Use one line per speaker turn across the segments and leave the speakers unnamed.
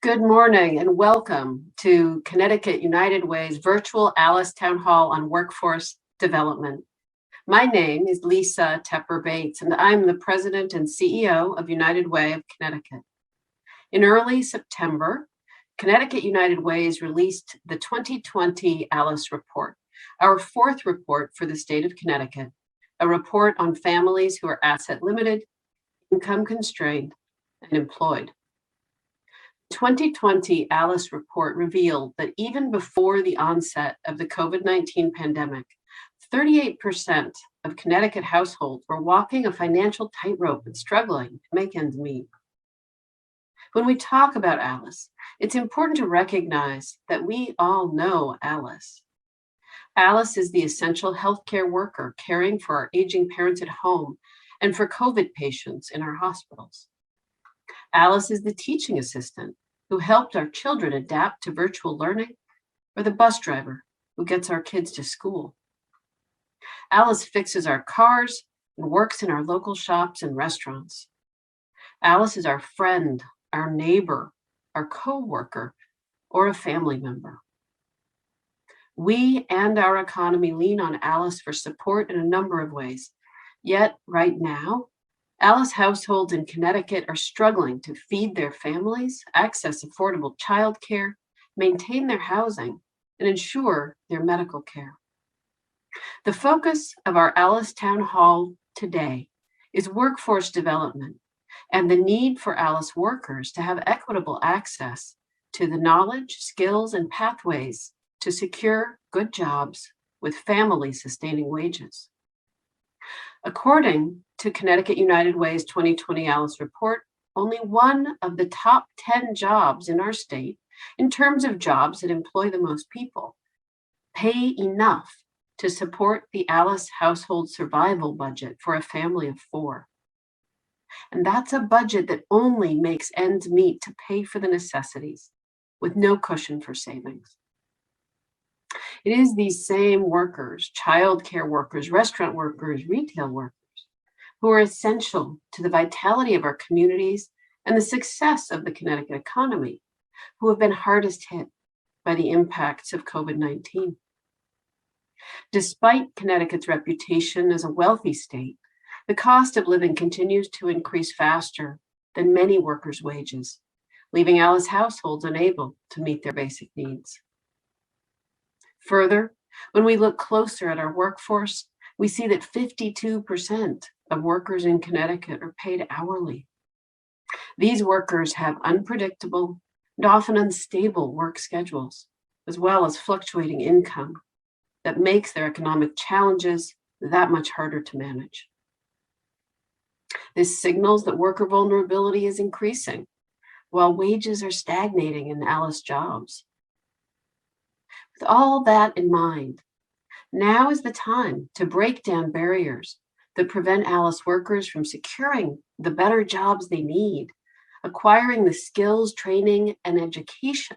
Good morning and welcome to Connecticut United Ways virtual Alice Town Hall on Workforce Development. My name is Lisa Tepper-Bates, and I'm the President and CEO of United Way of Connecticut. In early September, Connecticut United Ways released the 2020 Alice Report, our fourth report for the state of Connecticut, a report on families who are asset limited, income constrained, and employed. The 2020 Alice Report revealed that even before the onset of the COVID-19 pandemic, 38% of Connecticut households were walking a financial tightrope and struggling to make ends meet. When we talk about Alice, it's important to recognize that we all know Alice. Alice is the essential healthcare worker caring for our aging parents at home and for COVID patients in our hospitals. Alice is the teaching assistant who helped our children adapt to virtual learning, or the bus driver who gets our kids to school. Alice fixes our cars and works in our local shops and restaurants. Alice is our friend, our neighbor, our co-worker, or a family member. We and our economy lean on Alice for support in a number of ways. Yet, right now, Alice households in Connecticut are struggling to feed their families, access affordable childcare, maintain their housing, and ensure their medical care. The focus of our Alice Town Hall today is workforce development and the need for Alice workers to have equitable access to the knowledge, skills, and pathways to secure good jobs with family-sustaining wages. According to Connecticut United Ways 2020 Alice Report, only one of the top 10 jobs in our state, in terms of jobs that employ the most people, pay enough to support the Alice household survival budget for a family of 4. And that's a budget that only makes ends meet to pay for the necessities, with no cushion for savings. It is these same workers, childcare workers, restaurant workers, retail workers, who are essential to the vitality of our communities and the success of the Connecticut economy, who have been hardest hit by the impacts of COVID-19. Despite Connecticut's reputation as a wealthy state, the cost of living continues to increase faster than many workers' wages, leaving Alice households unable to meet their basic needs. Further, when we look closer at our workforce, we see that 52% of workers in Connecticut are paid hourly. These workers have unpredictable and often unstable work schedules, as well as fluctuating income that makes their economic challenges that much harder to manage. This signals that worker vulnerability is increasing, while wages are stagnating in Alice jobs. With all that in mind, now is the time to break down barriers that prevent Alice workers from securing the better jobs they need, acquiring the skills, training, and education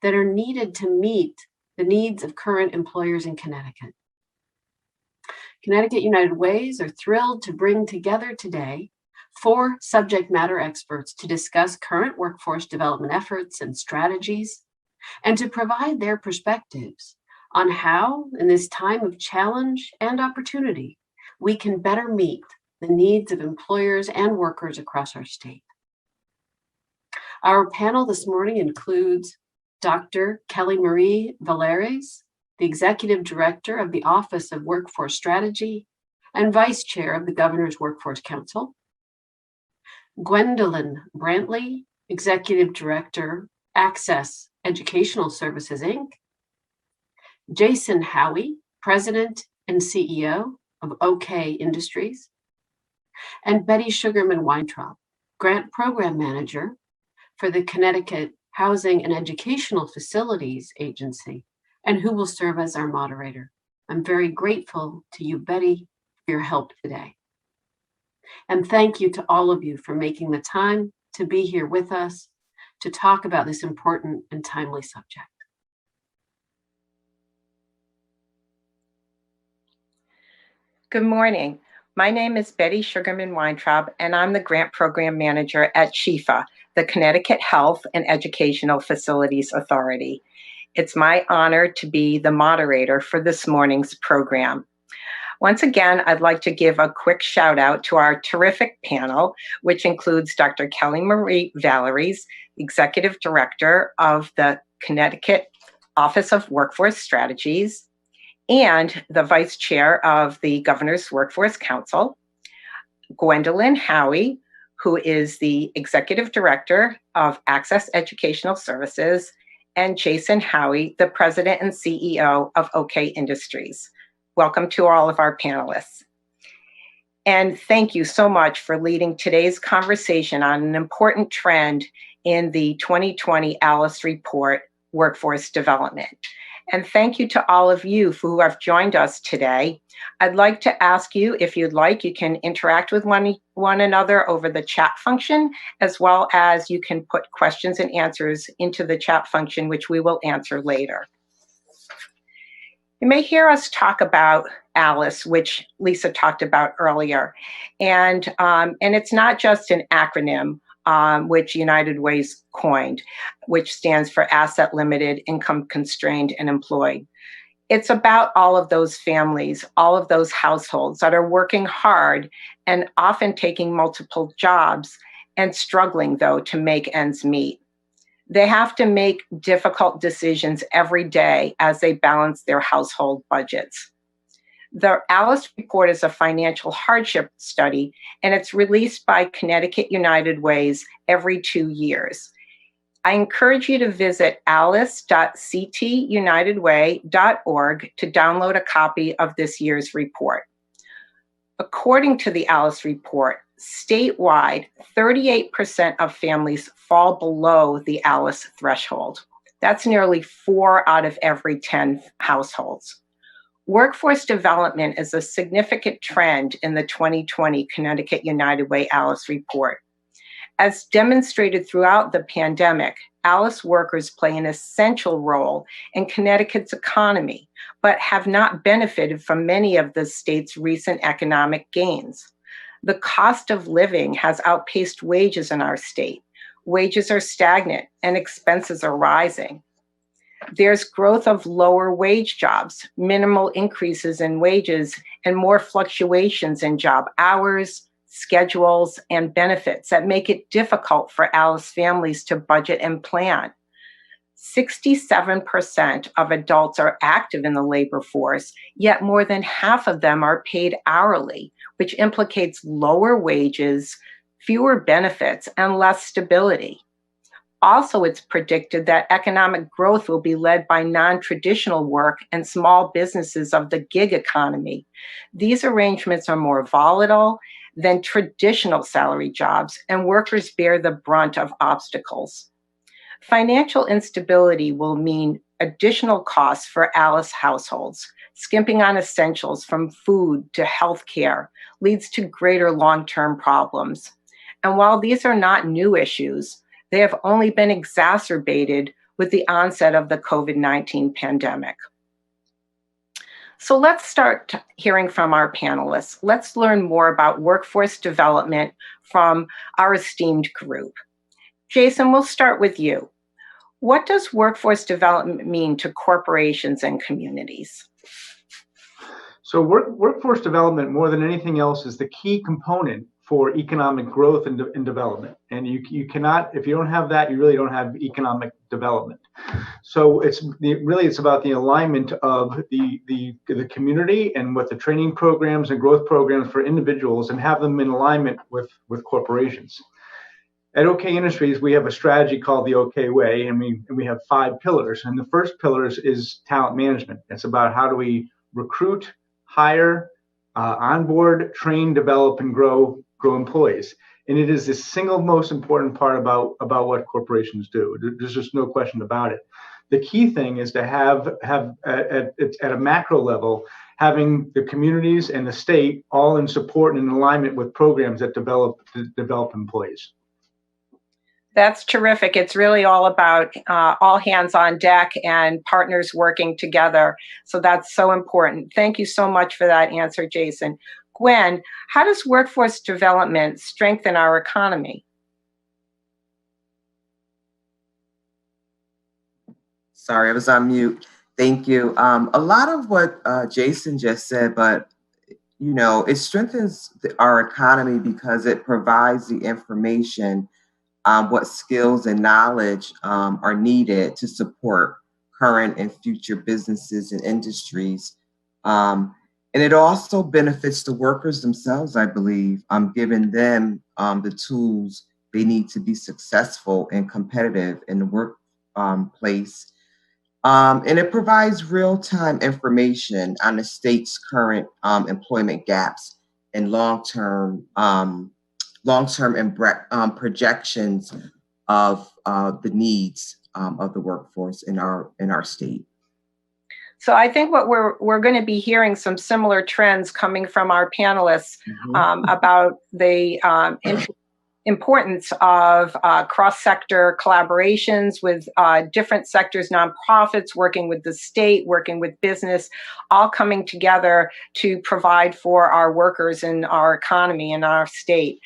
that are needed to meet the needs of current employers in Connecticut. Connecticut United Ways are thrilled to bring together today 4 subject matter experts to discuss current workforce development efforts and strategies, and to provide their perspectives on how, in this time of challenge and opportunity, we can better meet the needs of employers and workers across our state. Our panel this morning includes Dr. Kelly Marie Valeres, the Executive Director of the Office of Workforce Strategy and Vice Chair of the Governor's Workforce Council, Gwendolyn Brantley, Executive Director, Access Educational Services, Inc., Jason Howie, President and CEO of OK Industries, and Betty Sugarman Weintraub, Grant Program Manager for the Connecticut Housing and Educational Facilities Agency, and who will serve as our moderator. I'm very grateful to you, Betty, for your help today. And thank you to all of you for making the time to be here with us to talk about this important and timely subject.
Good morning. My name is Betty Sugarman Weintraub, and I'm the Grant Program Manager at SHIFA, the Connecticut Health and Educational Facilities Authority. It's my honor to be the moderator for this morning's program. Once again, I'd like to give a quick shout out to our terrific panel, which includes Dr. Kelly Marie Valeries, Executive Director of the Connecticut Office of Workforce Strategies, and the Vice Chair of the Governor's Workforce Council, Gwendolyn Howie, who is the Executive Director of Access Educational Services, and Jason Howie, the President and CEO of OK Industries. Welcome to all of our panelists. And thank you so much for leading today's conversation on an important trend in the 2020 ALICE report, Workforce Development. And thank you to all of you who have joined us today. I'd like to ask you, if you'd like, you can interact with one another over the chat function, as well as you can put questions and answers into the chat function, which we will answer later. You may hear us talk about ALICE, which Lisa talked about earlier. And it's not just an acronym, which United Ways coined, which stands for Asset Limited, Income Constrained, and Employed. It's about all of those families, all of those households that are working hard and often taking multiple jobs and struggling, though, to make ends meet. They have to make difficult decisions every day as they balance their household budgets. The ALICE report is a financial hardship study, and it's released by Connecticut United Ways every 2 years. I encourage you to visit alice.ctunitedway.org to download a copy of this year's report. According to the ALICE report, statewide, 38% of families fall below the ALICE threshold. That's nearly 4 out of every 10 households. Workforce development is a significant trend in the 2020 Connecticut United Way ALICE report. As demonstrated throughout the pandemic, ALICE workers play an essential role in Connecticut's economy, but have not benefited from many of the state's recent economic gains. The cost of living has outpaced wages in our state. Wages are stagnant and expenses are rising. There's growth of lower wage jobs, minimal increases in wages, and more fluctuations in job hours, schedules, and benefits that make it difficult for ALICE families to budget and plan. 67% of adults are active in the labor force, yet more than half of them are paid hourly, which implicates lower wages, fewer benefits, and less stability. Also, it's predicted that economic growth will be led by non-traditional work and small businesses of the gig economy. These arrangements are more volatile than traditional salary jobs, and workers bear the brunt of obstacles. Financial instability will mean additional costs for ALICE households. Skimping on essentials from food to healthcare leads to greater long-term problems. And while these are not new issues, they have only been exacerbated with the onset of the COVID-19 pandemic. So let's start hearing from our panelists. Let's learn more about workforce development from our esteemed group. Jason, we'll start with you. What does workforce development mean to corporations and communities?
So workforce development, more than anything else, is the key component for economic growth and development. And you cannot, if you don't have that, you really don't have economic development. So it's about the alignment of the community and with the training programs and growth programs for individuals, and have them in alignment with corporations. At OK Industries, we have a strategy called the OK Way, and we have 5 pillars. And the first pillar is talent management. It's about how do we recruit, hire, onboard, train, develop, and grow employees. And it is the single most important part about what corporations do. There's just no question about it. The key thing is to have at a macro level, having the communities and the state all in support and in alignment with programs that develop employees.
That's terrific. It's really all about all hands on deck and partners working together. So that's so important. Thank you so much for that answer, Jason. Gwen, how does workforce development strengthen our economy?
Sorry, I was on mute. Thank you. A lot of what Jason just said, but it strengthens our economy because it provides the information, what skills and knowledge are needed to support current and future businesses and industries. And it also benefits the workers themselves, I believe, giving them the tools they need to be successful and competitive in the workplace. And it provides real-time information on the state's current employment gaps and long-term projections of the needs of the workforce in our state.
So I think what we're going to be hearing some similar trends coming from our panelists about the importance of cross-sector collaborations with different sectors, nonprofits, working with the state, working with business, all coming together to provide for our workers in our economy in our state.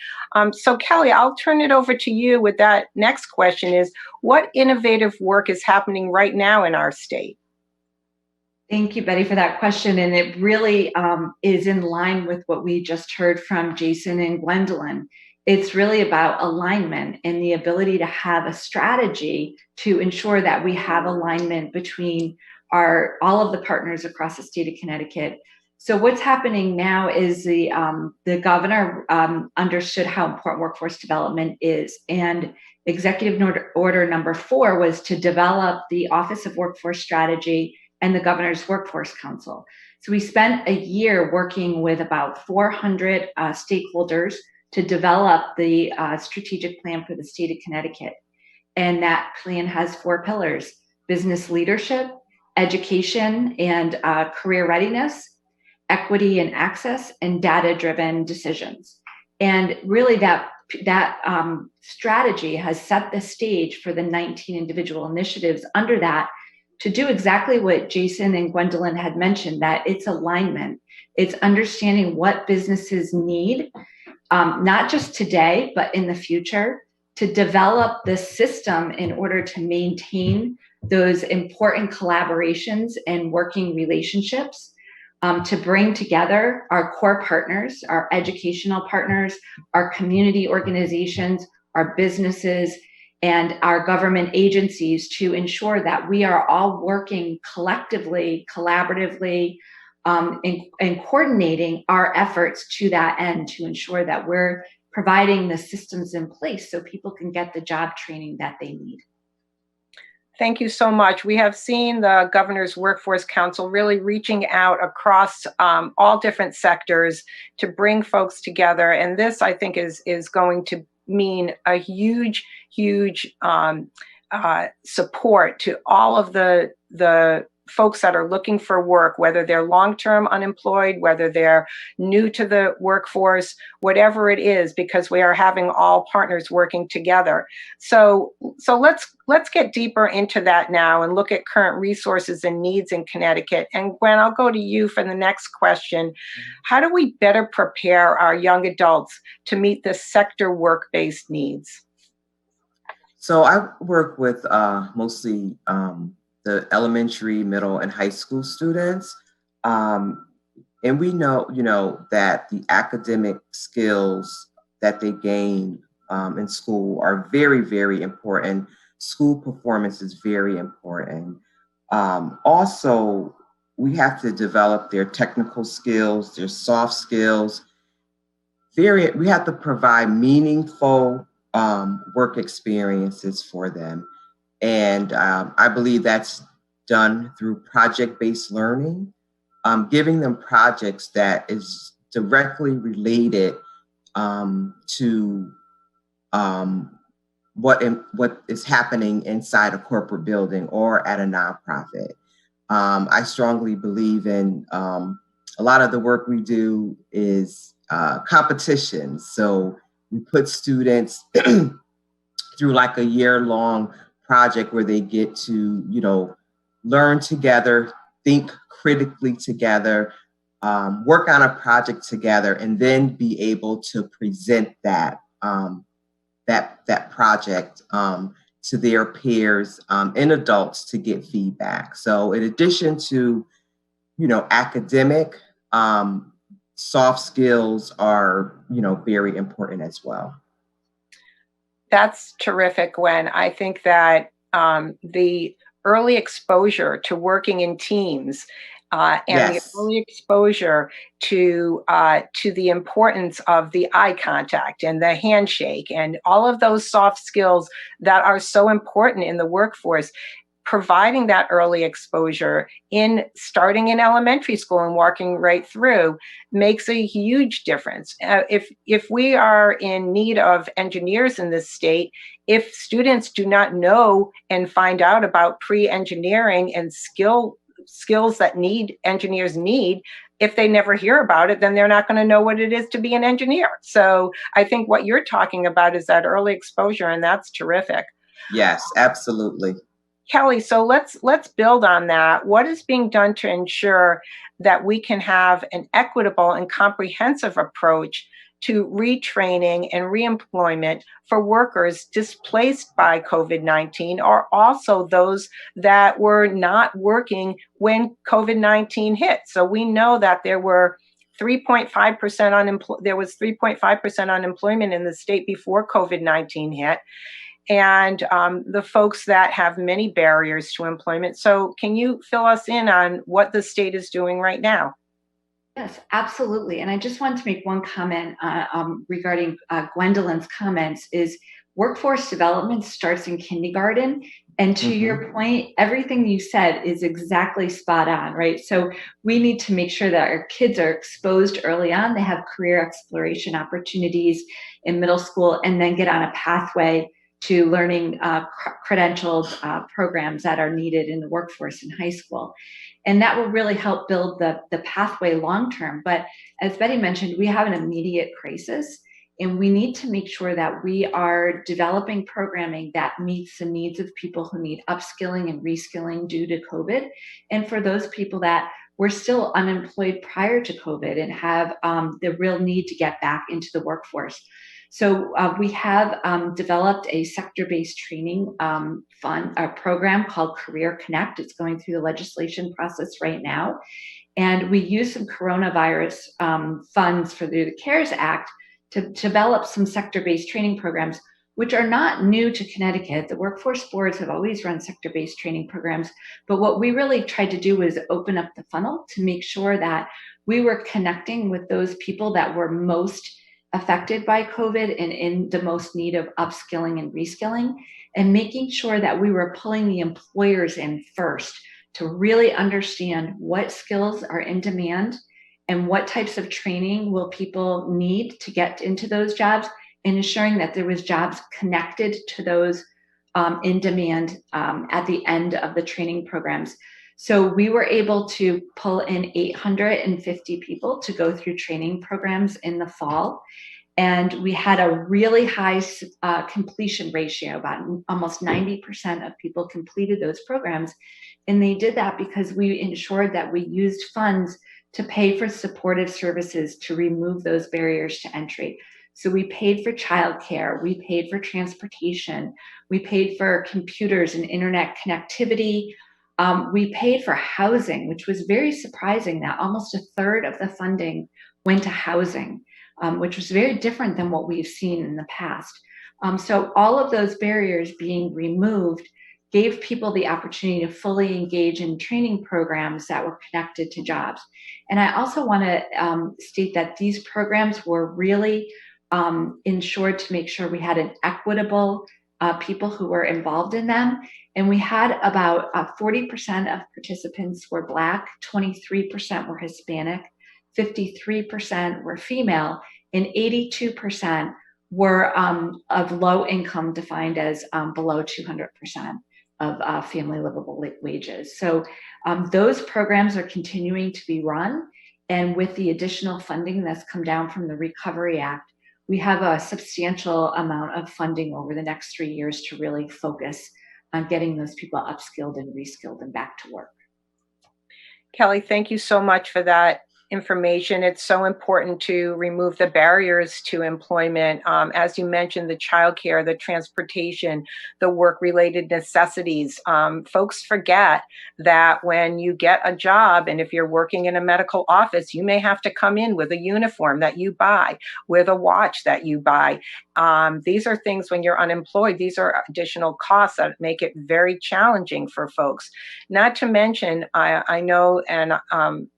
So Kelly, I'll turn it over to you with that next question is, what innovative work is happening right now in our state?
Thank you, Betty, for that question. And it really is in line with what we just heard from Jason and Gwendolyn. It's really about alignment and the ability to have a strategy to ensure that we have alignment between all of the partners across the state of Connecticut. So what's happening now is the governor understood how important workforce development is, and Executive Order number 4 was to develop the Office of Workforce Strategy and the Governor's Workforce Council. So we spent a year working with about 400 stakeholders to develop the strategic plan for the state of Connecticut. And that plan has 4 pillars: business leadership, education and career readiness, equity and access, and data-driven decisions. And really that strategy has set the stage for the 19 individual initiatives under that to do exactly what Jason and Gwendolyn had mentioned, that it's alignment. It's understanding what businesses need, not just today, but in the future, to develop the system in order to maintain those important collaborations and working relationships, to bring together our core partners, our educational partners, our community organizations, our businesses, and our government agencies to ensure that we are all working collectively, collaboratively, and coordinating our efforts to that end to ensure that we're providing the systems in place so people can get the job training that they need.
Thank you so much. We have seen the Governor's Workforce Council really reaching out across all different sectors to bring folks together. And this, I think, is going to mean a huge support to all of the folks that are looking for work, whether they're long-term unemployed, whether they're new to the workforce, whatever it is, because we are having all partners working together. So let's get deeper into that now and look at current resources and needs in Connecticut. And Gwen, I'll go to you for the next question. How do we better prepare our young adults to meet the sector work-based needs?
So I work with mostly the elementary, middle, and high school students. And we know that the academic skills that they gain in school are very, very important. School performance is very important. Also, we have to develop their technical skills, their soft skills. We have to provide meaningful work experiences for them. And I believe that's done through project-based learning, giving them projects that is directly related to what is happening inside a corporate building or at a nonprofit. I strongly believe in a lot of the work we do is competitions. So we put students through like a year-long project where they get to, learn together, think critically together, work on a project together, and then be able to present that project to their peers and adults to get feedback. So in addition to, academic, soft skills are, very important as well.
That's terrific, Gwen. I think that the early exposure to working in teams and
Yes.
the early exposure to the importance of the eye contact and the handshake and all of those soft skills that are so important in the workforce, providing that early exposure in starting in elementary school and walking right through makes a huge difference. If we are in need of engineers in this state, if students do not know and find out about pre-engineering and skills that engineers need, if they never hear about it, then they're not going to know what it is to be an engineer. So I think what you're talking about is that early exposure, and that's terrific.
Yes, absolutely.
Kelly, so let's build on that. What is being done to ensure that we can have an equitable and comprehensive approach to retraining and reemployment for workers displaced by COVID-19, or also those that were not working when COVID-19 hit? So we know that there were 3.5% there was 3.5% unemployment in the state before COVID-19 hit, and the folks that have many barriers to employment. So can you fill us in on what the state is doing right now?
Yes, absolutely. And I just wanted to make one comment regarding Gwendolyn's comments is workforce development starts in kindergarten. And to your point, everything you said is exactly spot on, right? So we need to make sure that our kids are exposed early on. They have career exploration opportunities in middle school and then get on a pathway to learning credentialed programs that are needed in the workforce in high school. And that will really help build the pathway long-term. But as Betty mentioned, we have an immediate crisis, and we need to make sure that we are developing programming that meets the needs of people who need upskilling and reskilling due to COVID. And for those people that were still unemployed prior to COVID and have the real need to get back into the workforce. So we have developed a sector-based training program called Career Connect. It's going through the legislation process right now. And we use some coronavirus funds through the CARES Act to develop some sector-based training programs, which are not new to Connecticut. The workforce boards have always run sector-based training programs. But what we really tried to do was open up the funnel to make sure that we were connecting with those people that were most affected by COVID and in the most need of upskilling and reskilling, and making sure that we were pulling the employers in first to really understand what skills are in demand and what types of training will people need to get into those jobs, and ensuring that there was jobs connected to those in demand at the end of the training programs. So we were able to pull in 850 people to go through training programs in the fall. And we had a really high completion ratio, about almost 90% of people completed those programs. And they did that because we ensured that we used funds to pay for supportive services to remove those barriers to entry. So we paid for childcare, we paid for transportation, we paid for computers and internet connectivity. We paid for housing, which was very surprising that almost a third of the funding went to housing, which was very different than what we've seen in the past. So all of those barriers being removed gave people the opportunity to fully engage in training programs that were connected to jobs. And I also want to state that these programs were really ensured to make sure we had an equitable people who were involved in them. And we had about 40% of participants were Black, 23% were Hispanic, 53% were female, and 82% were of low income, defined as below 200% of family livable wages. So those programs are continuing to be run. And with the additional funding that's come down from the Recovery Act, we have a substantial amount of funding over the next 3 years to really focus on getting those people upskilled and reskilled and back to work.
Kelly, thank you so much for that information. It's so important to remove the barriers to employment. As you mentioned, the childcare, the transportation, the work-related necessities. Folks forget that when you get a job, and if you're working in a medical office, you may have to come in with a uniform that you buy, with a watch that you buy. These are things when you're unemployed, these are additional costs that make it very challenging for folks. Not to mention, I know, and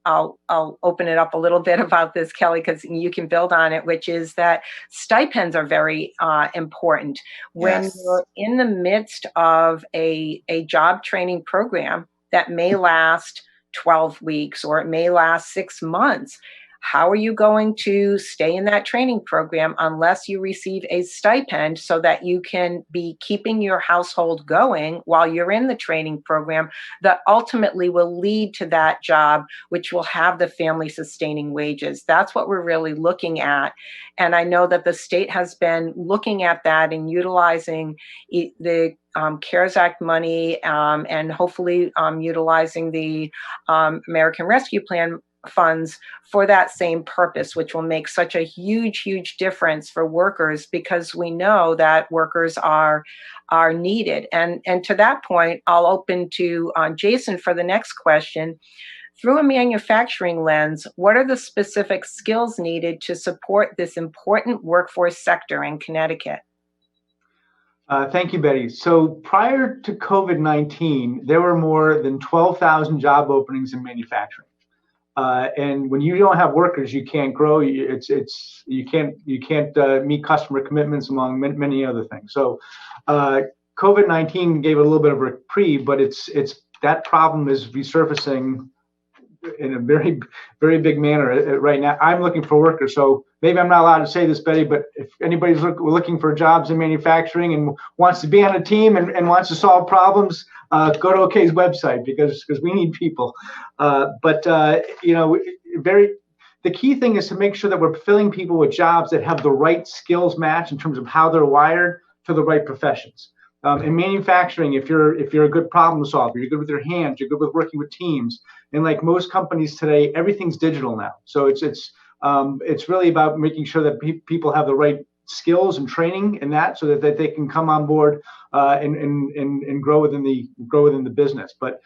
I'll open it up a little bit about this, Kelly, because you can build on it, which is that stipends are very important. When
Yes.
you're in the midst of a job training program that may last 12 weeks or it may last 6 months, how are you going to stay in that training program unless you receive a stipend so that you can be keeping your household going while you're in the training program that ultimately will lead to that job, which will have the family sustaining wages? That's what we're really looking at. And I know that the state has been looking at that and utilizing the CARES Act money and hopefully utilizing the American Rescue Plan funds for that same purpose, which will make such a huge, huge difference for workers, because we know that workers are needed. And to that point, I'll open to Jason for the next question. Through a manufacturing lens, what are the specific skills needed to support this important workforce sector in Connecticut?
Thank you, Betty. So prior to COVID-19, there were more than 12,000 job openings in manufacturing. And when you don't have workers, you can't grow. You can't meet customer commitments, among many other things. So COVID-19 gave a little bit of a reprieve, but it's that problem is resurfacing in a very, very big manner right now. I'm looking for workers, so maybe I'm not allowed to say this, Betty, but if anybody's looking for jobs in manufacturing and wants to be on a team and wants to solve problems, go to OK's website because we need people. The key thing is to make sure that we're filling people with jobs that have the right skills match in terms of how they're wired for the right professions. In manufacturing, if you're a good problem solver, you're good with your hands, you're good with working with teams, and like most companies today, everything's digital now. So it's really about making sure that people have the right skills and training in that, so that they can come on board and grow within the business. But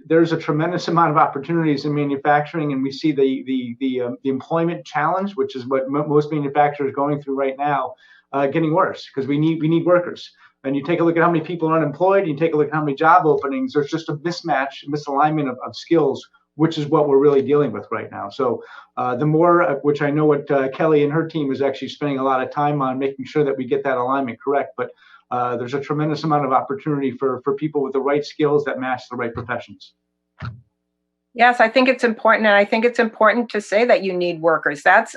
there's a tremendous amount of opportunities in manufacturing, and we see the employment challenge, which is what most manufacturers are going through right now, getting worse because we need workers. And you take a look at how many people are unemployed, and you take a look at how many job openings, there's just a misalignment of skills, which is what we're really dealing with right now. So the more, which I know what Kelly and her team is actually spending a lot of time on, making sure that we get that alignment correct. But there's a tremendous amount of opportunity for people with the right skills that match the right professions.
Yes, I think it's important, and I think it's important to say that you need workers. That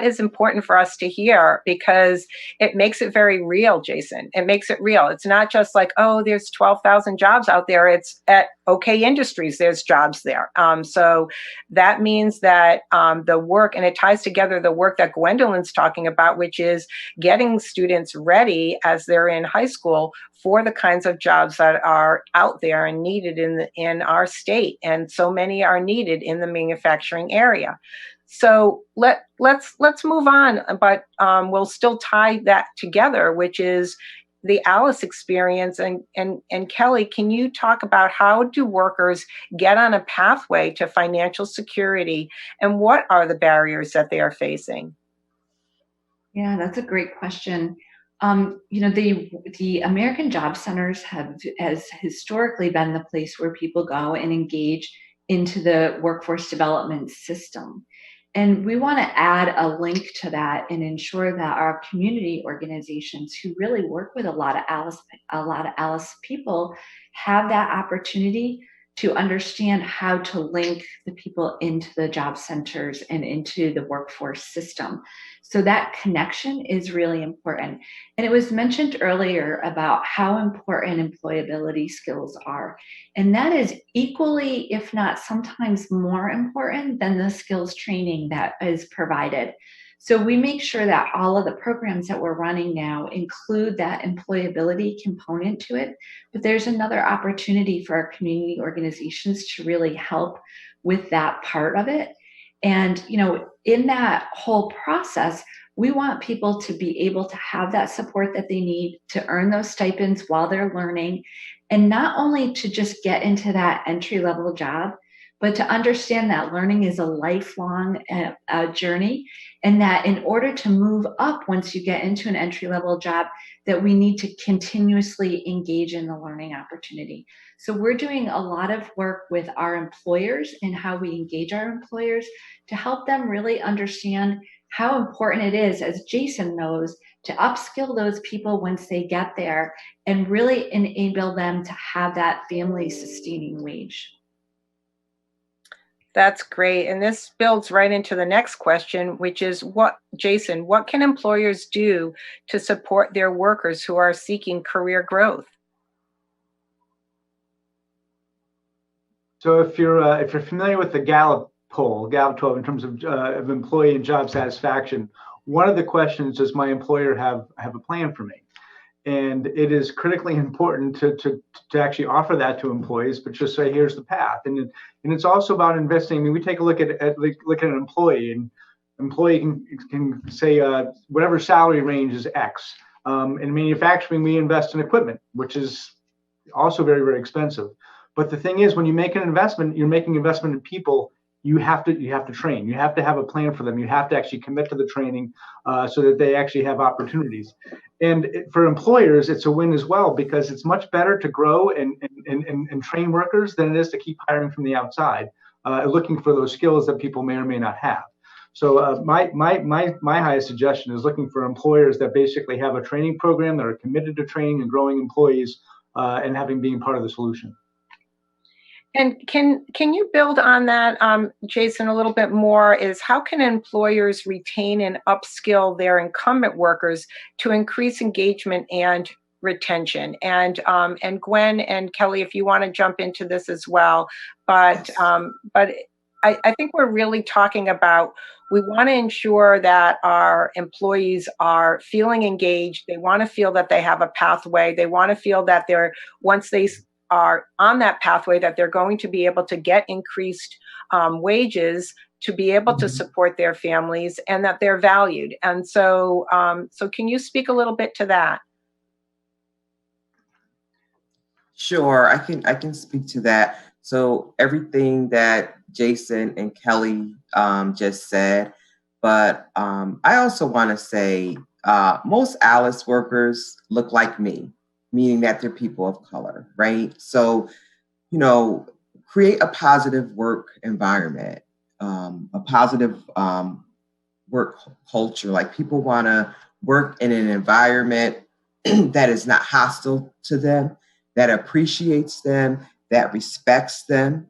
is important for us to hear, because it makes it very real, Jason. It makes it real. It's not just like, oh, there's 12,000 jobs out there. It's at OK Industries, there's jobs there. So that means that the work, and it ties together the work that Gwendolyn's talking about, which is getting students ready as they're in high school for the kinds of jobs that are out there and needed in our state. And so many are needed in the manufacturing area. So let's move on, but we'll still tie that together, which is the Alice experience. And Kelly, can you talk about how do workers get on a pathway to financial security, and what are the barriers that they are facing?
Yeah, that's a great question. The American Job Centers has historically been the place where people go and engage into the workforce development system. And we want to add a link to that and ensure that our community organizations who really work with a lot of Alice people have that opportunity to understand how to link the people into the job centers and into the workforce system. So that connection is really important. And it was mentioned earlier about how important employability skills are. And that is equally, if not sometimes more important than the skills training that is provided. So we make sure that all of the programs that we're running now include that employability component to it. But there's another opportunity for our community organizations to really help with that part of it. And, in that whole process, we want people to be able to have that support that they need to earn those stipends while they're learning, and not only to just get into that entry level job, but to understand that learning is a lifelong journey, and that in order to move up once you get into an entry level job, that we need to continuously engage in the learning opportunity. So we're doing a lot of work with our employers and how we engage our employers to help them really understand how important it is, as Jason knows, to upskill those people once they get there and really enable them to have that family sustaining wage.
That's great. And this builds right into the next question, which is Jason, what can employers do to support their workers who are seeking career growth?
So if you're familiar with the Gallup poll, Gallup 12, in terms of employee and job satisfaction, one of the questions, does my employer have a plan for me? And it is critically important to actually offer that to employees, but just say, here's the path. And it's also about investing. I mean, we take a look at an employee, and employee can say whatever salary range is X. In manufacturing, we invest in equipment, which is also very, very expensive. But the thing is, when you make an investment, you're making investment in people. You have to train. You have to have a plan for them. You have to actually commit to the training so that they actually have opportunities. And for employers, it's a win as well, because it's much better to grow and train workers than it is to keep hiring from the outside, looking for those skills that people may or may not have. So my highest suggestion is looking for employers that basically have a training program, that are committed to training and growing employees and being part of the solution.
And can you build on that, Jason, a little bit more? Is how can employers retain and upskill their incumbent workers to increase engagement and retention? And Gwen and Kelly, if you want to jump into this as well, but I think we're really talking about, we want to ensure that our employees are feeling engaged. They want to feel that they have a pathway. They want to feel that once they are on that pathway, that they're going to be able to get increased wages to be able to support their families, and that they're valued. And so can you speak a little bit to that?
Sure, I can speak to that. So everything that Jason and Kelly just said, but I also want to say most ALICE workers look like me, meaning that they're people of color, right? So, create a positive work environment, a positive work culture. Like, people want to work in an environment that is not hostile to them, that appreciates them, that respects them,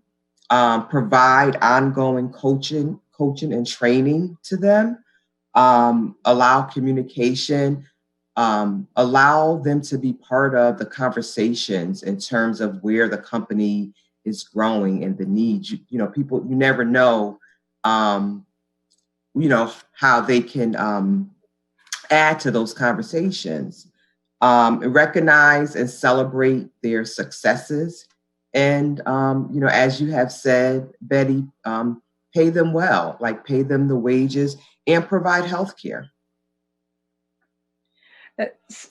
provide ongoing coaching and training to them, allow communication, allow them to be part of the conversations in terms of where the company is growing and the needs. People, you never know, how they can add to those conversations. Recognize and celebrate their successes. And, as you have said, Betty, pay them well, like pay them the wages and provide health care.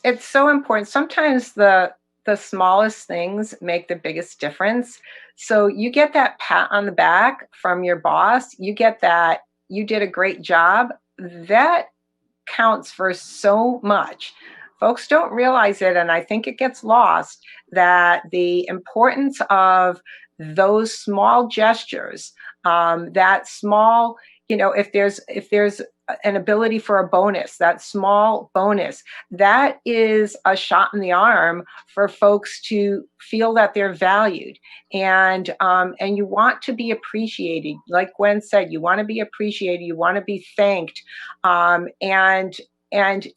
It's so important. Sometimes the smallest things make the biggest difference. So you get that pat on the back from your boss, you get that you did a great job. That counts for so much. Folks don't realize it, and I think it gets lost, that the importance of those small gestures, that small, if there's an ability for a bonus, that small bonus, that is a shot in the arm for folks to feel that they're valued, and you want to be appreciated. Like Gwen said, you want to be appreciated, you want to be thanked, and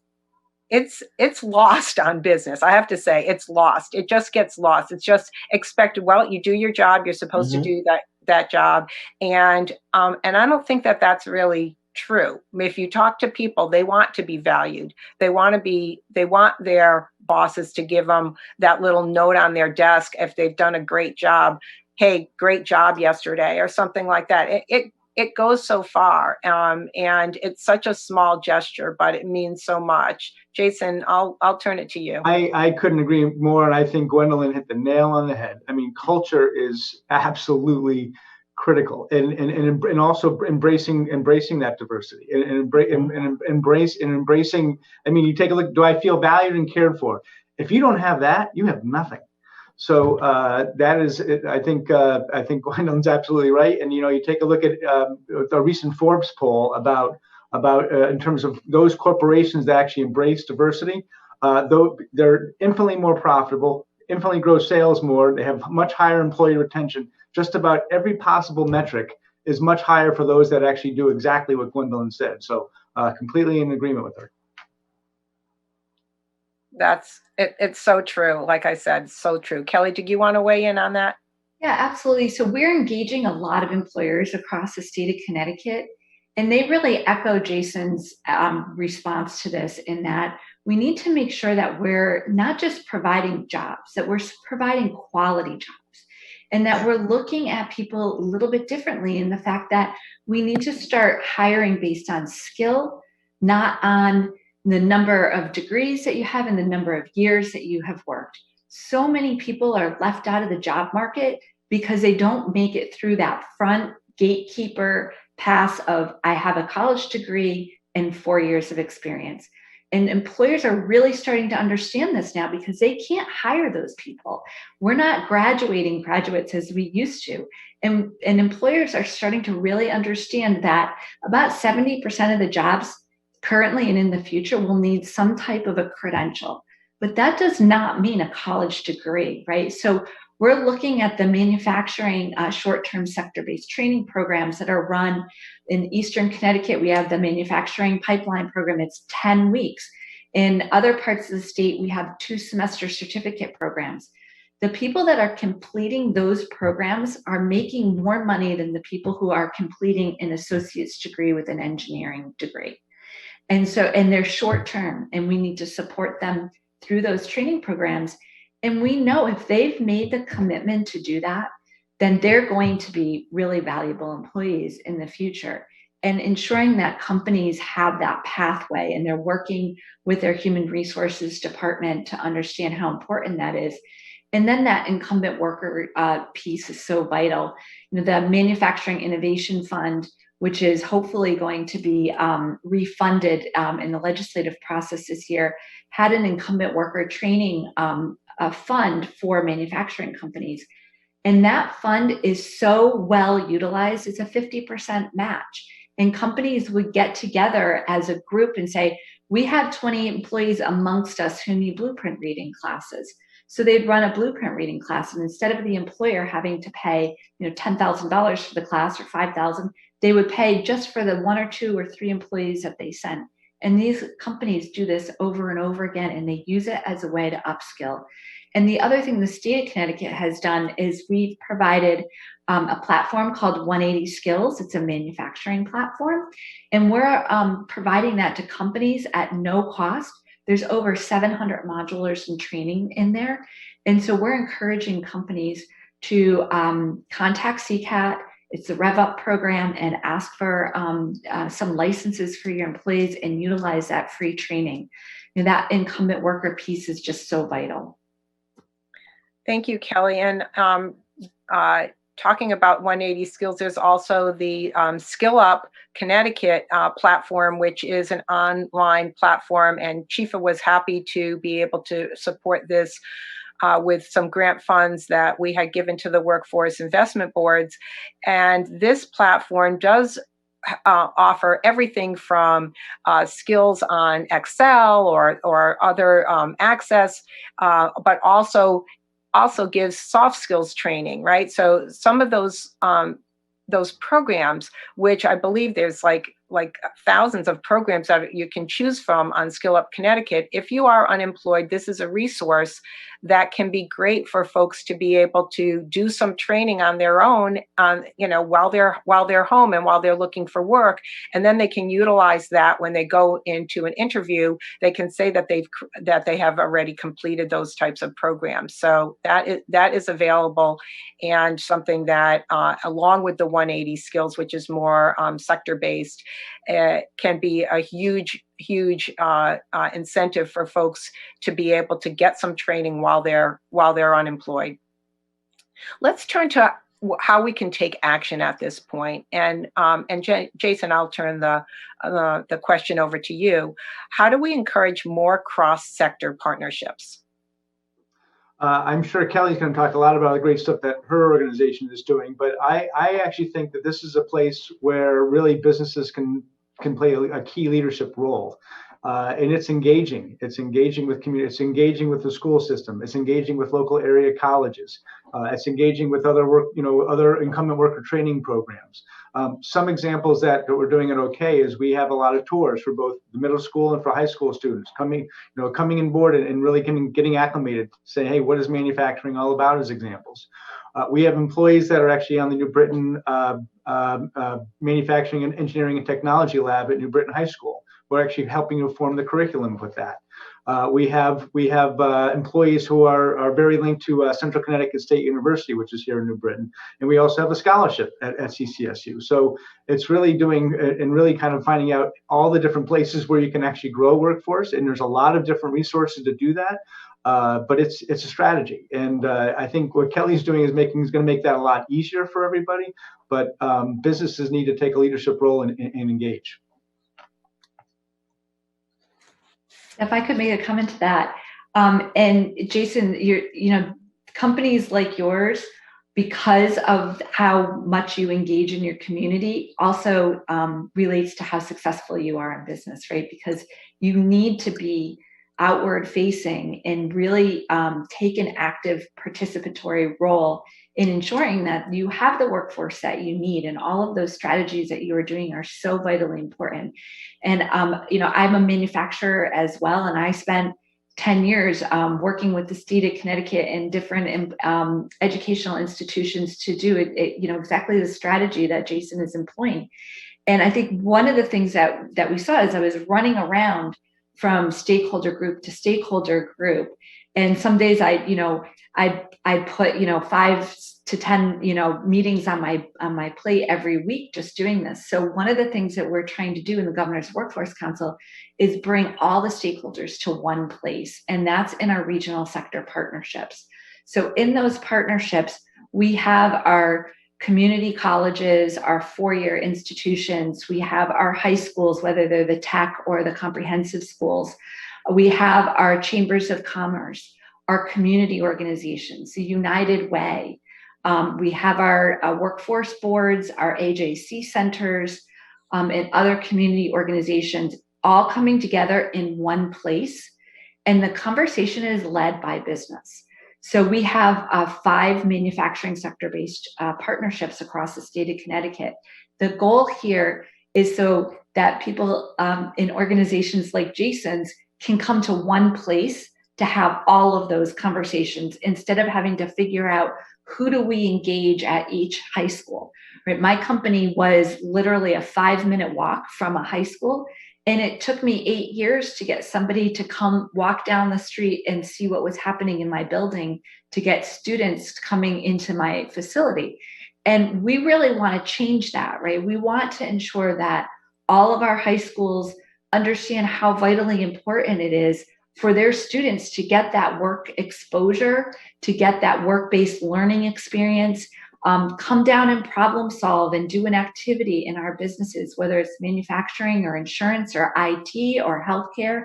it's lost on business. I have to say, it's lost. It just gets lost. It's just expected. Well, you do your job. You're supposed to do that job. And I don't think that that's really true. If you talk to people, they want to be valued. They want their bosses to give them that little note on their desk if they've done a great job. Hey, great job yesterday, or something like that. it goes so far, and it's such a small gesture, but it means so much. Jason, I'll turn it to you.
I couldn't agree more, and I think Gwendolyn hit the nail on the head. I mean, culture is absolutely critical, and also embracing that diversity, and embracing. I mean, you take a look. Do I feel valued and cared for? If you don't have that, you have nothing. So that is, I think Gwendolyn's absolutely right. And you take a look at a recent Forbes poll about in terms of those corporations that actually embrace diversity. Though they're infinitely more profitable, infinitely grow sales more, they have much higher employee retention. Just about every possible metric is much higher for those that actually do exactly what Gwendolyn said. So completely in agreement with her.
That's it. It's so true. Like I said, so true. Kelly, did you want to weigh in on that?
Yeah, absolutely. So we're engaging a lot of employers across the state of Connecticut, and they really echo Jason's response to this in that we need to make sure that we're not just providing jobs, that we're providing quality jobs, and that we're looking at people a little bit differently in the fact that we need to start hiring based on skill, not on the number of degrees that you have and the number of years that you have worked. So many people are left out of the job market because they don't make it through that front gatekeeper pass of, I have a college degree and 4 years of experience. And employers are really starting to understand this now because they can't hire those people. We're not graduating graduates as we used to. And employers are starting to really understand that about 70% of the jobs currently and in the future will need some type of a credential. But that does not mean a college degree, right? So we're looking at the manufacturing short-term sector-based training programs that are run in Eastern Connecticut. We have the manufacturing pipeline program. It's 10 weeks. In other parts of the state, we have 2-semester certificate programs. The people that are completing those programs are making more money than the people who are completing an associate's degree with an engineering degree. And they're short-term, and we need to support them through those training programs. And we know if they've made the commitment to do that, then they're going to be really valuable employees in the future. And ensuring that companies have that pathway and they're working with their human resources department to understand how important that is. And then that incumbent worker piece is so vital. The Manufacturing Innovation Fund, which is hopefully going to be refunded in the legislative process this year, had an incumbent worker training fund for manufacturing companies. And that fund is so well utilized, it's a 50% match. And companies would get together as a group and say, we have 20 employees amongst us who need blueprint reading classes. So they'd run a blueprint reading class, and instead of the employer having to pay $10,000 for the class or $5,000, they would pay just for the 1 or 2 or 3 employees that they sent. And these companies do this over and over again, and they use it as a way to upskill. And the other thing the state of Connecticut has done is we've provided a platform called 180 Skills. It's a manufacturing platform. And we're providing that to companies at no cost. There's over 700 modulars and training in there. And so we're encouraging companies to contact CCAT. It's the Rev Up program, and ask for some licenses for your employees and utilize that free training. That incumbent worker piece is just so vital.
Thank you, Kelly. And talking about 180 Skills, there's also the Skill Up Connecticut platform, which is an online platform. And Chifa was happy to be able to support this with some grant funds that we had given to the workforce investment boards. And this platform does offer everything from skills on Excel or other access, but also gives soft skills training, right? So some of those programs, which I believe there's like thousands of programs that you can choose from on Skill Up Connecticut. If you are unemployed, this is a resource that can be great for folks to be able to do some training on their own, while they're home and while they're looking for work, and then they can utilize that when they go into an interview. They can say that they have already completed those types of programs. So that is available, and something that, along with the 180 skills, which is more sector based, can be a huge incentive for folks to be able to get some training while they're unemployed. Let's turn to how we can take action at this point. And Jason, I'll turn the question over to you. How do we encourage more cross-sector partnerships?
I'm sure Kelly's going to talk a lot about the great stuff that her organization is doing, but I actually think that this is a place where really businesses can play a key leadership role. And it's engaging. It's engaging with community. It's engaging with the school system. It's engaging with local area colleges. It's engaging with other incumbent worker training programs. Some examples that we're doing it okay is we have a lot of tours for both the middle school and for high school students coming on board and really getting acclimated, saying, hey, what is manufacturing all about, as examples. We have employees that are actually on the New Britain Manufacturing and Engineering and Technology Lab at New Britain High School. We're actually helping to form the curriculum with that. We have employees who are very linked to Central Connecticut State University, which is here in New Britain, and we also have a scholarship at CCSU. So it's really doing and really kind of finding out all the different places where you can actually grow workforce, and there's a lot of different resources to do that. But it's a strategy, and I think what Kelly's doing is going to make that a lot easier for everybody. But businesses need to take a leadership role and engage.
If I could make a comment to that, and Jason, companies like yours, because of how much you engage in your community, also relates to how successful you are in business, right? Because you need to be outward facing and really take an active participatory role in ensuring that you have the workforce that you need, and all of those strategies that you are doing are so vitally important. And I'm a manufacturer as well, and I spent 10 years working with the state of Connecticut and different educational institutions to do exactly the strategy that Jason is employing. And I think one of the things that we saw as I was running around from stakeholder group to stakeholder group, and some days I put 5 to 10 meetings on my plate every week just doing this. So one of the things that we're trying to do in the Governor's Workforce Council is bring all the stakeholders to one place, and that's in our regional sector partnerships. So in those partnerships, we have our community colleges, our four-year institutions, we have our high schools, whether they're the tech or the comprehensive schools. We have our chambers of commerce, our community organizations, the United Way. We have our workforce boards, our AJC centers, and other community organizations all coming together in one place. And the conversation is led by business. So we have 5 manufacturing sector-based partnerships across the state of Connecticut. The goal here is so that people in organizations like Jason's can come to one place to have all of those conversations instead of having to figure out who do we engage at each high school, right? My company was literally a 5-minute walk from a high school, and it took me 8 years to get somebody to come walk down the street and see what was happening in my building to get students coming into my facility. And we really want to change that, right? We want to ensure that all of our high schools understand how vitally important it is for their students to get that work exposure, to get that work-based learning experience, come down and problem solve and do an activity in our businesses, whether it's manufacturing or insurance or IT or healthcare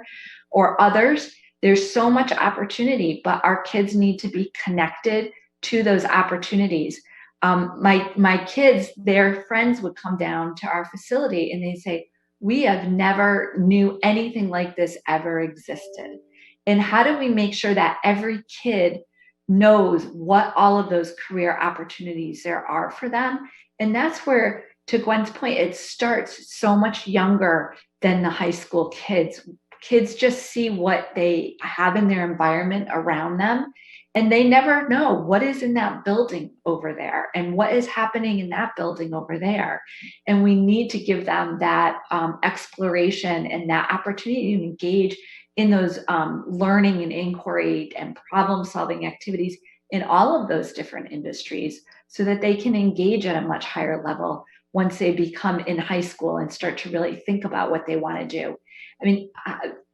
or others. There's so much opportunity, but our kids need to be connected to those opportunities. My kids, their friends would come down to our facility and they'd say, we have never knew anything like this ever existed. And how do we make sure that every kid knows what all of those career opportunities there are for them? And that's where, to Gwen's point, it starts so much younger than the high school kids, kids just see what they have in their environment around them, and they never know what is in that building over there and what is happening in that building over there. And we need to give them that exploration and that opportunity to engage in those learning and inquiry and problem solving activities in all of those different industries, so that they can engage at a much higher level once they become in high school and start to really think about what they want to do. I mean,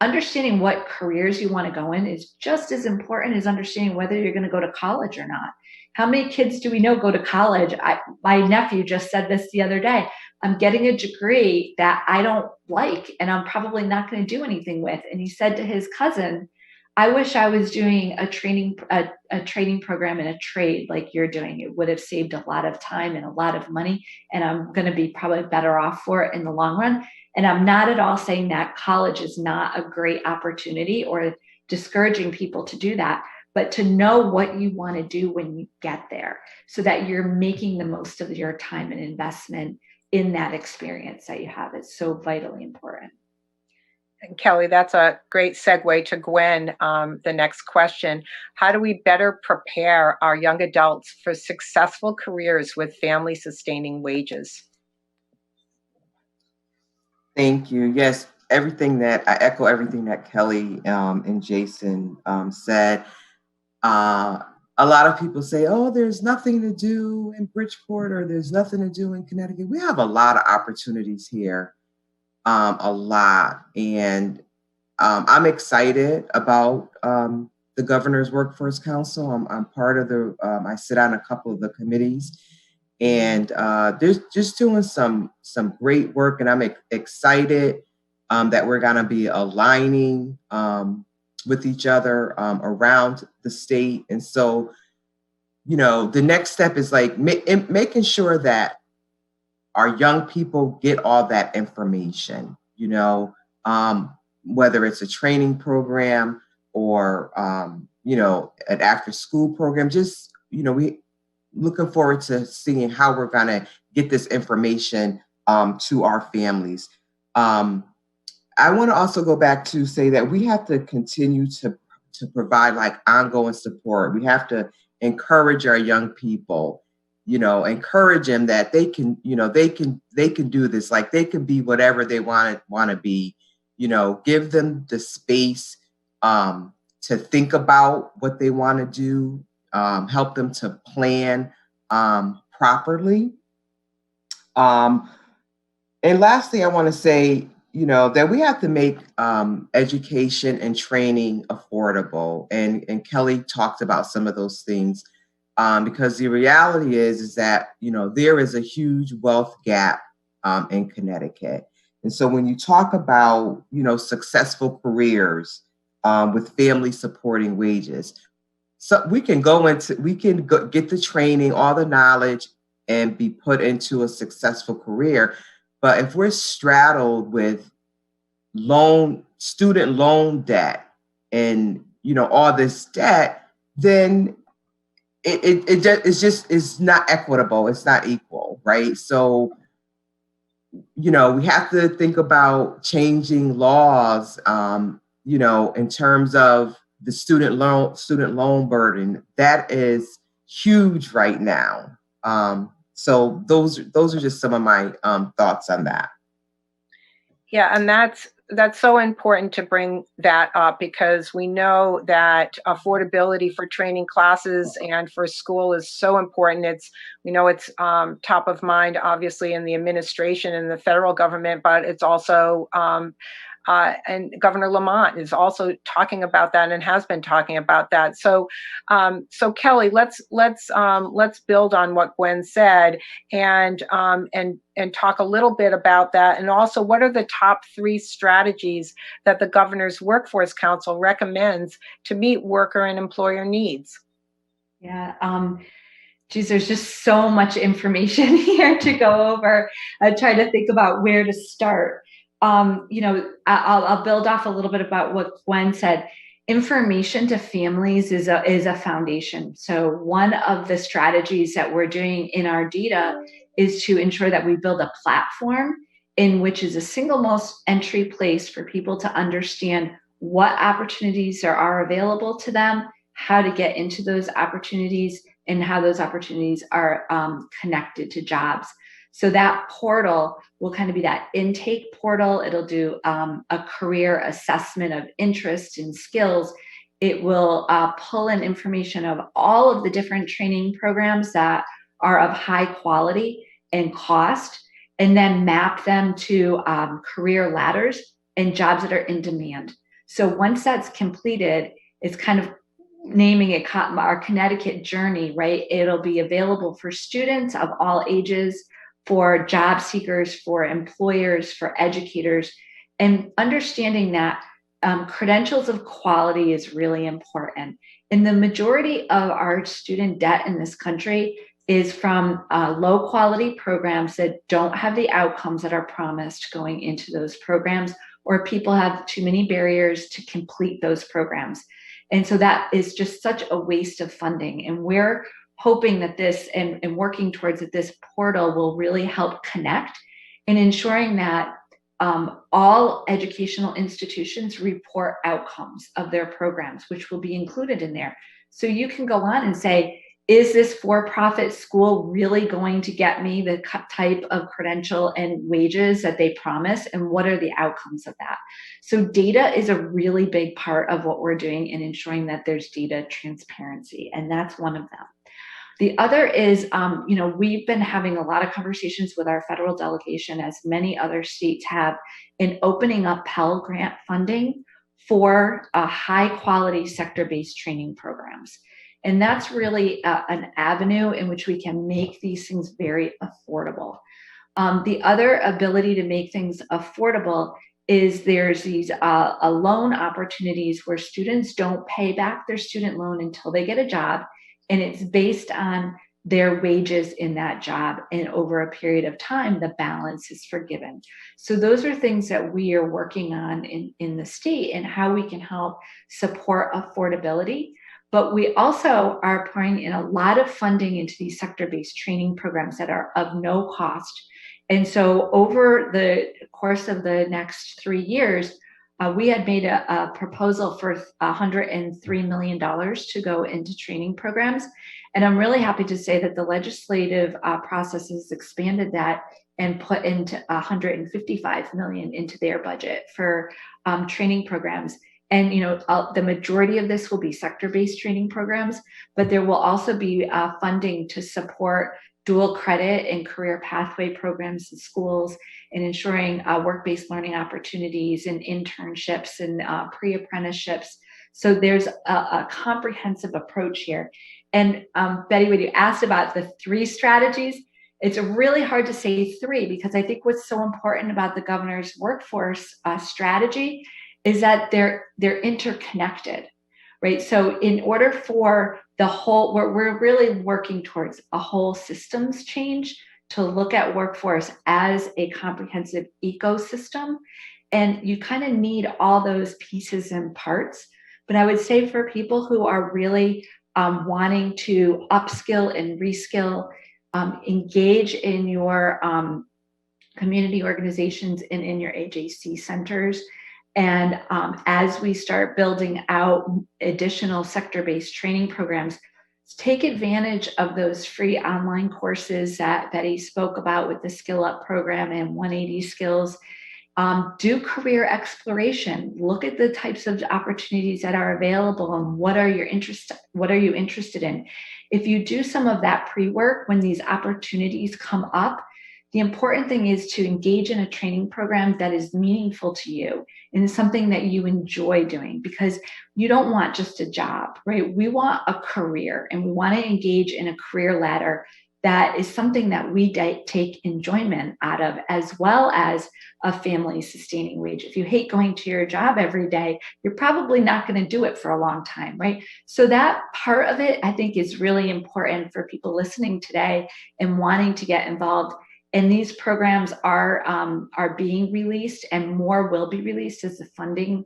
understanding what careers you want to go in is just as important as understanding whether you're going to go to college or not. How many kids do we know go to college? My nephew just said this the other day. I'm getting a degree that I don't like, and I'm probably not going to do anything with. And he said to his cousin, I wish I was doing a training program in a trade like you're doing. It would have saved a lot of time and a lot of money, and I'm going to be probably better off for it in the long run. And I'm not at all saying that college is not a great opportunity or discouraging people to do that, but to know what you want to do when you get there, so that you're making the most of your time and investment in that experience that you have is so vitally important.
And Kelly, that's a great segue to Gwen, the next question. How do we better prepare our young adults for successful careers with family-sustaining wages?
Thank you. Yes, I echo everything that Kelly and Jason said. A lot of people say, oh, there's nothing to do in Bridgeport, or there's nothing to do in Connecticut. We have a lot of opportunities here, a lot. And I'm excited about the Governor's Workforce Council. I'm part of I sit on a couple of the committees. And they're just doing some great work, and I'm excited that we're going to be aligning with each other around the state. And so, the next step is like making sure that our young people get all that information, whether it's a training program or, an after school program. Just, we looking forward to seeing how we're going to get this information to our families. I want to also go back to say that we have to continue to provide like ongoing support. We have to encourage our young people, encourage them that they can, they can do this. Like they can be whatever they want to be, give them the space to think about what they want to do. Help them to plan properly. And lastly, I want to say, that we have to make education and training affordable. And Kelly talked about some of those things because the reality is that, there is a huge wealth gap in Connecticut. And so when you talk about, successful careers with family supporting wages, so we can get the training, all the knowledge, and be put into a successful career. But if we're straddled with student loan debt and, all this debt, then it's not equitable. It's not equal, right? So, we have to think about changing laws, in terms of the student loan burden. That is huge right now. So those are just some of my thoughts on that.
Yeah, and that's so important to bring that up, because we know that affordability for training classes and for school is so important. We know it's top of mind, obviously, in the administration and the federal government, but it's also and Governor Lamont is also talking about that and has been talking about that. So, Kelly, let's build on what Gwen said and talk a little bit about that. And also, what are the top 3 strategies that the Governor's Workforce Council recommends to meet worker and employer needs?
Yeah. Geez, there's just so much information here to go over. I try to think about where to start. I'll build off a little bit about what Gwen said. Information to families is a foundation. So one of the strategies that we're doing in our data is to ensure that we build a platform in which is a single most entry place for people to understand what opportunities there are available to them, how to get into those opportunities, and how those opportunities are connected to jobs. So that portal will kind of be that intake portal. It'll do a career assessment of interest and skills. It will pull in information of all of the different training programs that are of high quality and cost, and then map them to career ladders and jobs that are in demand. So once that's completed, it's kind of naming it our Connecticut journey, right? It'll be available for students of all ages, for job seekers, for employers, for educators, and understanding that credentials of quality is really important. And the majority of our student debt in this country is from low quality programs that don't have the outcomes that are promised going into those programs, or people have too many barriers to complete those programs. And so that is just such a waste of funding. And we're hoping that this and working towards that this portal will really help connect in ensuring that all educational institutions report outcomes of their programs, which will be included in there. So you can go on and say, is this for-profit school really going to get me the type of credential and wages that they promise? And what are the outcomes of that? So data is a really big part of what we're doing in ensuring that there's data transparency. And that's one of them. The other is, we've been having a lot of conversations with our federal delegation, as many other states have, in opening up Pell Grant funding for high quality sector-based training programs. And that's really an avenue in which we can make these things very affordable. The other ability to make things affordable is there's these loan opportunities where students don't pay back their student loan until they get a job, and it's based on their wages in that job, and over a period of time the balance is forgiven. So those are things that we are working on in the state, and how we can help support affordability. But we also are pouring in a lot of funding into these sector-based training programs that are of no cost. And so over the course of the next 3 years, we had made a proposal for $103 million to go into training programs. And I'm really happy to say that the legislative process has expanded that and put into $155 million into their budget for training programs. And the majority of this will be sector-based training programs, but there will also be funding to support dual credit and career pathway programs in schools, and ensuring work-based learning opportunities and internships and pre-apprenticeships. So there's a comprehensive approach here. And Betty, when you asked about the 3 strategies, it's really hard to say 3, because I think what's so important about the governor's workforce strategy is that they're interconnected, right? So in order for the whole, we're really working towards a whole systems change to look at workforce as a comprehensive ecosystem. And you kind of need all those pieces and parts. But I would say for people who are really wanting to upskill and reskill, engage in your community organizations and in your AJC centers. And as we start building out additional sector-based training programs, take advantage of those free online courses that Betty spoke about with the Skill Up program and 180 Skills. Do career exploration. Look at the types of opportunities that are available and what are you interested in. If you do some of that pre-work, when these opportunities come up, the important thing is to engage in a training program that is meaningful to you and something that you enjoy doing, because you don't want just a job, right? We want a career, and we want to engage in a career ladder that is something that we take enjoyment out of, as well as a family sustaining wage. If you hate going to your job every day, you're probably not going to do it for a long time, right? So that part of it, I think, is really important for people listening today and wanting to get involved. And these programs are being released, and more will be released as the funding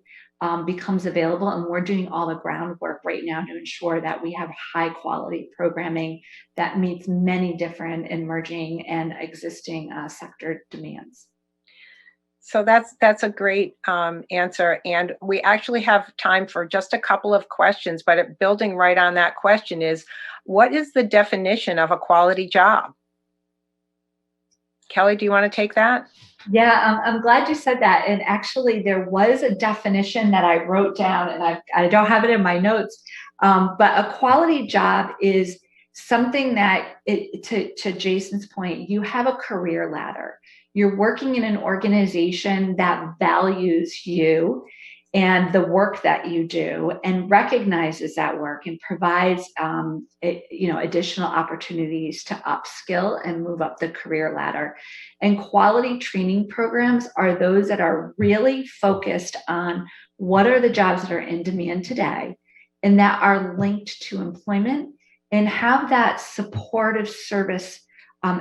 becomes available. And we're doing all the groundwork right now to ensure that we have high quality programming that meets many different emerging and existing sector demands.
So that's a great answer. And we actually have time for just a couple of questions, but building right on that question is, what is the definition of a quality job? Kelly, do you want to take that?
Yeah, I'm glad you said that. And actually, there was a definition that I wrote down, and I don't have it in my notes. But a quality job is something that, to Jason's point, you have a career ladder. You're working in an organization that values you and the work that you do, and recognizes that work and provides additional opportunities to upskill and move up the career ladder. And quality training programs are those that are really focused on what are the jobs that are in demand today and that are linked to employment, and have that supportive service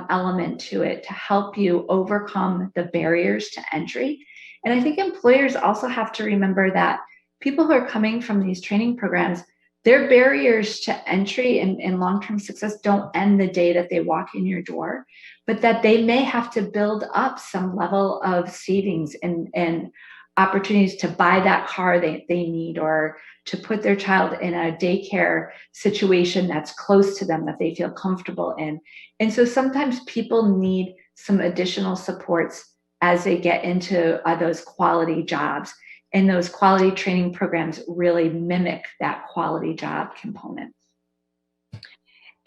element to it to help you overcome the barriers to entry. And I think employers also have to remember that people who are coming from these training programs, their barriers to entry and long-term success don't end the day that they walk in your door, but that they may have to build up some level of savings and opportunities to buy that car they need, or to put their child in a daycare situation that's close to them that they feel comfortable in. And so sometimes people need some additional supports as they get into those quality jobs. And those quality training programs really mimic that quality job component.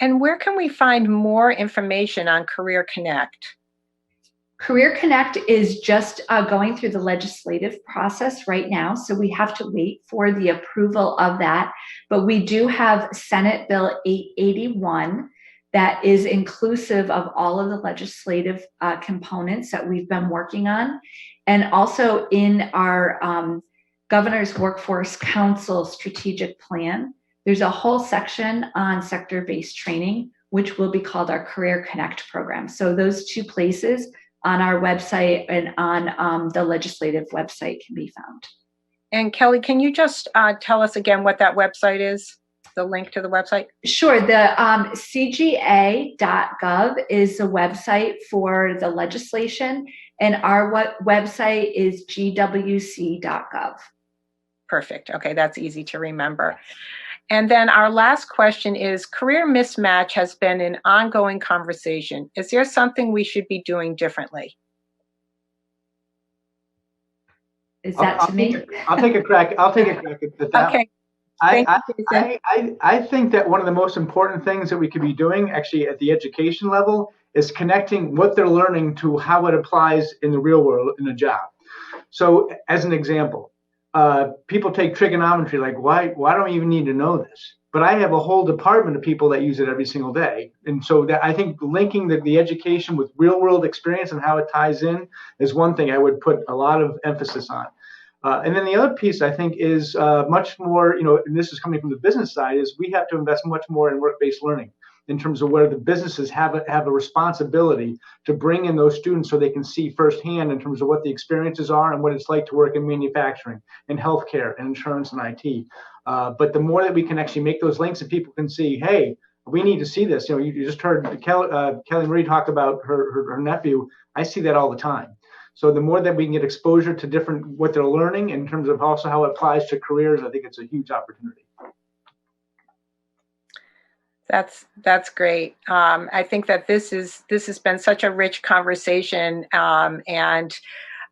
And where can we find more information on Career Connect?
Career Connect is just going through the legislative process right now, so we have to wait for the approval of that. But we do have Senate Bill 881 that is inclusive of all of the legislative components that we've been working on. And also in our Governor's Workforce Council strategic plan, there's a whole section on sector-based training, which will be called our Career Connect program. So those two places on our website and on the legislative website can be found.
And Kelly, can you just tell us again what that website is, the link to the website?
Sure. The CGA.gov is the website for the legislation, and our website is gwc.gov.
Perfect. Okay, that's easy to remember. And then our last question is, career mismatch has been an ongoing conversation. Is there something we should be doing differently?
Is that to me?
I'll take a crack. I'll take a crack at that.
Okay.
I think that one of the most important things that we could be doing actually at the education level is connecting what they're learning to how it applies in the real world in a job. So as an example, people take trigonometry, like, why do I even need to know this? But I have a whole department of people that use it every single day. And so that I think linking the education with real world experience and how it ties in is one thing I would put a lot of emphasis on. And then the other piece I think is much more, and this is coming from the business side, is we have to invest much more in work-based learning in terms of where the businesses have a responsibility to bring in those students so they can see firsthand in terms of what the experiences are and what it's like to work in manufacturing and healthcare and insurance and IT. But the more that we can actually make those links and people can see, hey, we need to see this. You just heard Kelly Marie talk about her nephew. I see that all the time. So the more that we can get exposure to different what they're learning in terms of also how it applies to careers, I think it's a huge opportunity.
That's great. I think that this has been such a rich conversation, and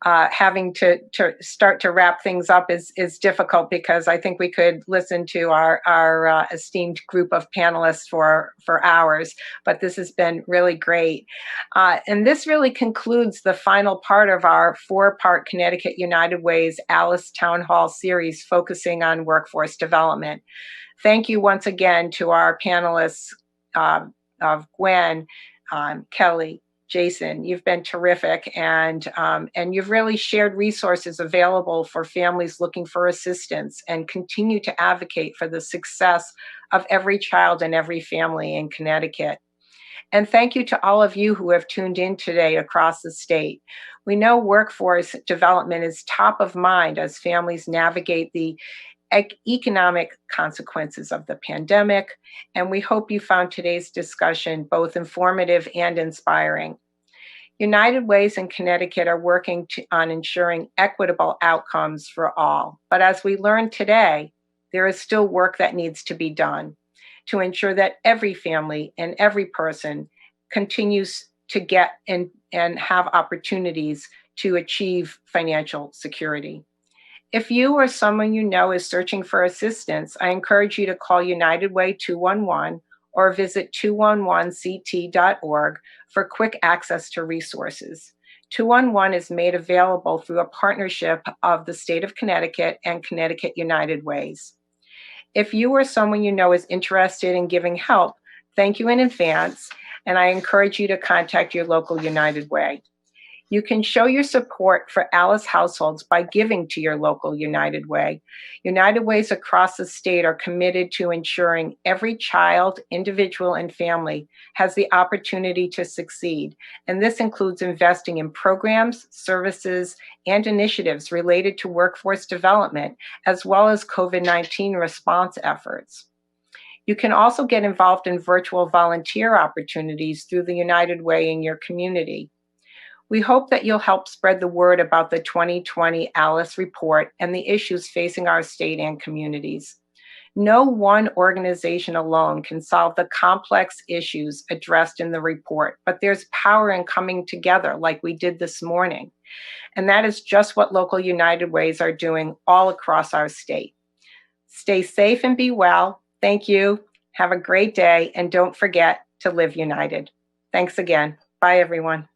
having to start to wrap things up is difficult, because I think we could listen to our esteemed group of panelists for hours, but this has been really great. And this really concludes the final part of our 4-part Connecticut United Ways Alice Town Hall series focusing on workforce development. Thank you once again to our panelists of Gwen, Kelly, Jason. You've been terrific, and you've really shared resources available for families looking for assistance, and continue to advocate for the success of every child and every family in Connecticut. And thank you to all of you who have tuned in today across the state. We know workforce development is top of mind as families navigate the economic consequences of the pandemic, and we hope you found today's discussion both informative and inspiring. United Ways in Connecticut are working on ensuring equitable outcomes for all. But as we learned today, there is still work that needs to be done to ensure that every family and every person continues to get and have opportunities to achieve financial security. If you or someone you know is searching for assistance, I encourage you to call United Way 211 or visit 211ct.org for quick access to resources. 211 is made available through a partnership of the state of Connecticut and Connecticut United Ways. If you or someone you know is interested in giving help, thank you in advance, and I encourage you to contact your local United Way. You can show your support for Alice households by giving to your local United Way. United Ways across the state are committed to ensuring every child, individual, and family has the opportunity to succeed. And this includes investing in programs, services, and initiatives related to workforce development, as well as COVID-19 response efforts. You can also get involved in virtual volunteer opportunities through the United Way in your community. We hope that you'll help spread the word about the 2020 ALICE report and the issues facing our state and communities. No one organization alone can solve the complex issues addressed in the report, but there's power in coming together like we did this morning. And that is just what local United Ways are doing all across our state. Stay safe and be well. Thank you. Have a great day. And don't forget to live united. Thanks again. Bye, everyone.